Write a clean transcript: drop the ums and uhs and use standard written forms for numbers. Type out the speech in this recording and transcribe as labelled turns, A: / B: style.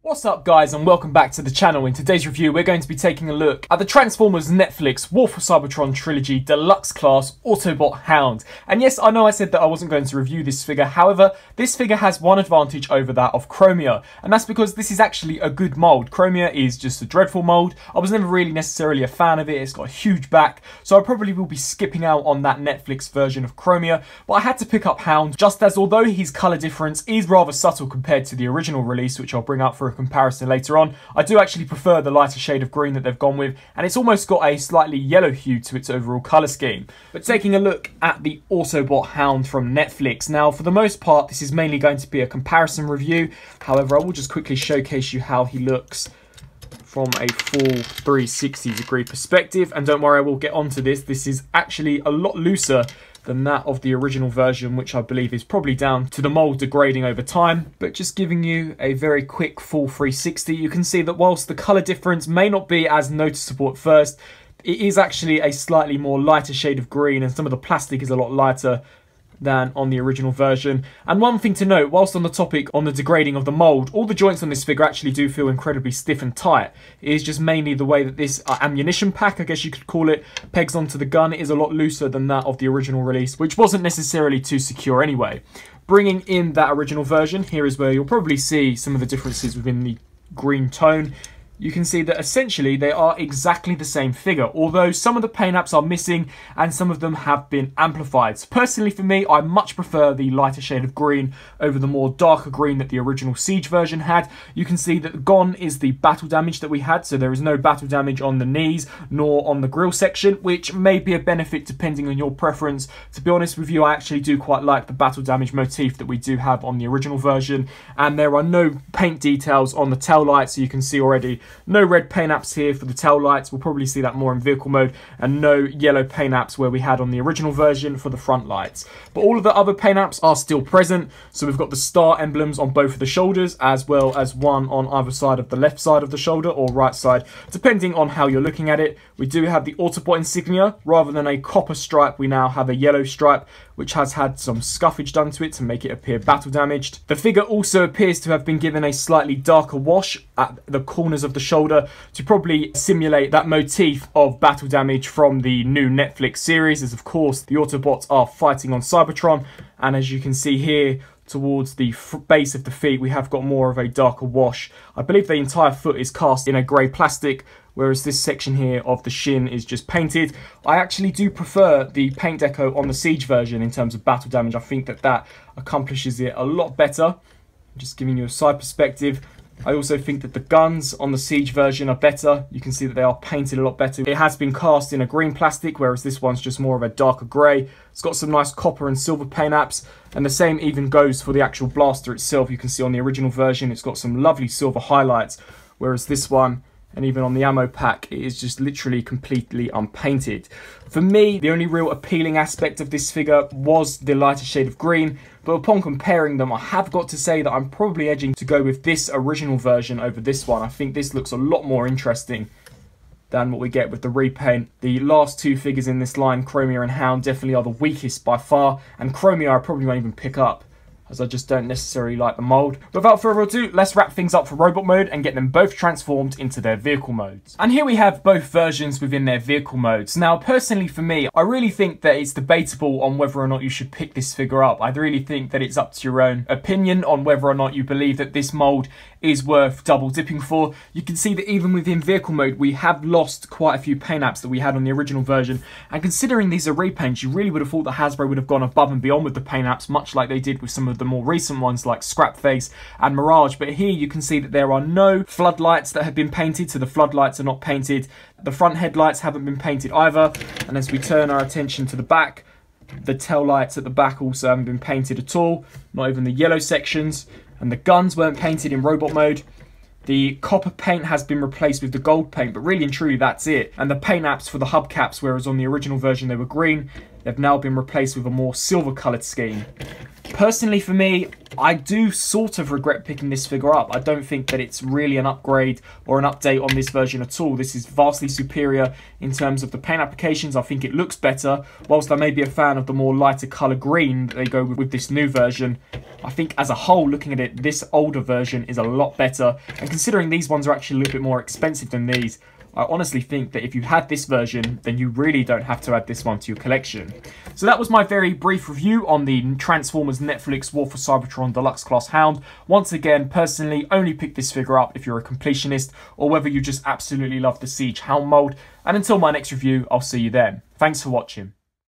A: What's up guys, and welcome back to the channel. In today's review we're going to be taking a look at the Transformers Netflix War for Cybertron Trilogy Deluxe Class Autobot Hound. And yes, I know I said that I wasn't going to review this figure, however this figure has one advantage over that of Chromia, and that's because this is actually a good mould. Chromia is just a dreadful mould. I was never really necessarily a fan of it. It's got a huge back, so I probably will be skipping out on that Netflix version of Chromia, but I had to pick up Hound just as although his colour difference is rather subtle compared to the original release, which I'll bring up for a comparison later on, I do actually prefer the lighter shade of green that they've gone with, and it's almost got a slightly yellow hue to its overall colour scheme. But taking a look at the Autobot Hound from Netflix, now for the most part this is mainly going to be a comparison review, however I will just quickly showcase you how he looks from a full 360 degree perspective, and don't worry, I will get onto this. This is actually a lot looser than that of the original version, which I believe is probably down to the mould degrading over time. But just giving you a very quick full 360, you can see that whilst the colour difference may not be as noticeable at first, it is actually a slightly more lighter shade of green, and some of the plastic is a lot lighter than on the original version. And one thing to note, whilst on the topic on the degrading of the mould, all the joints on this figure actually do feel incredibly stiff and tight. It is just mainly the way that this ammunition pack, I guess you could call it, pegs onto the gun. It is a lot looser than that of the original release, which wasn't necessarily too secure anyway. Bringing in that original version, here is where you'll probably see some of the differences within the green tone. You can see that essentially they are exactly the same figure, although some of the paint apps are missing and some of them have been amplified. So personally for me, I much prefer the lighter shade of green over the more darker green that the original Siege version had. You can see that gone is the battle damage that we had, so there is no battle damage on the knees nor on the grille section, which may be a benefit depending on your preference. To be honest with you, I actually do quite like the battle damage motif that we do have on the original version, and there are no paint details on the tail lights, so you can see already no red paint apps here for the tail lights. We'll probably see that more in vehicle mode, and no yellow paint apps where we had on the original version for the front lights. But all of the other paint apps are still present. So we've got the star emblems on both of the shoulders, as well as one on either side of the left side of the shoulder or right side, depending on how you're looking at it. We do have the Autobot insignia. Rather than a copper stripe, we now have a yellow stripe, which has had some scuffage done to it to make it appear battle damaged. The figure also appears to have been given a slightly darker wash at the corners of the shoulder to probably simulate that motif of battle damage from the new Netflix series, as of course the Autobots are fighting on Cybertron. And as you can see here, towards the base of the feet, we have got more of a darker wash. I believe the entire foot is cast in a grey plastic, whereas this section here of the shin is just painted. I actually do prefer the paint deco on the Siege version in terms of battle damage. I think that that accomplishes it a lot better. Just giving you a side perspective. I also think that the guns on the Siege version are better. You can see that they are painted a lot better. It has been cast in a green plastic, whereas this one's just more of a darker grey. It's got some nice copper and silver paint apps, and the same even goes for the actual blaster itself. You can see on the original version it's got some lovely silver highlights, whereas this one, and even on the ammo pack, it is just literally completely unpainted. For me, the only real appealing aspect of this figure was the lighter shade of green, but upon comparing them, I have got to say that I'm probably edging to go with this original version over this one. I think this looks a lot more interesting than what we get with the repaint. The last two figures in this line, Chromia and Hound, definitely are the weakest by far, and Chromia I probably won't even pick up, as I just don't necessarily like the mould. Without further ado, let's wrap things up for robot mode and get them both transformed into their vehicle modes. And here we have both versions within their vehicle modes. Now, personally for me, I really think that it's debatable on whether or not you should pick this figure up. I really think that it's up to your own opinion on whether or not you believe that this mould is worth double dipping for. You can see that even within vehicle mode, we have lost quite a few paint apps that we had on the original version. And considering these are repaints, you really would have thought that Hasbro would have gone above and beyond with the paint apps, much like they did with some of the more recent ones like Scrapface and Mirage. But here you can see that there are no floodlights that have been painted, so the floodlights are not painted. The front headlights haven't been painted either. And as we turn our attention to the back, the tail lights at the back also haven't been painted at all, not even the yellow sections. And the guns weren't painted in robot mode. The copper paint has been replaced with the gold paint, but really and truly that's it. And the paint apps for the hubcaps, whereas on the original version they were green, they've now been replaced with a more silver coloured scheme. Personally for me, I do sort of regret picking this figure up. I don't think that it's really an upgrade or an update on this version at all. This is vastly superior in terms of the paint applications. I think it looks better. Whilst I may be a fan of the more lighter colour green that they go with this new version, I think as a whole, looking at it, this older version is a lot better. And considering these ones are actually a little bit more expensive than these, I honestly think that if you had this version, then you really don't have to add this one to your collection. So that was my very brief review on the Transformers Netflix War for Cybertron Deluxe Class Hound. Once again, personally, only pick this figure up if you're a completionist or whether you just absolutely love the Siege Hound mold. And until my next review, I'll see you then. Thanks for watching.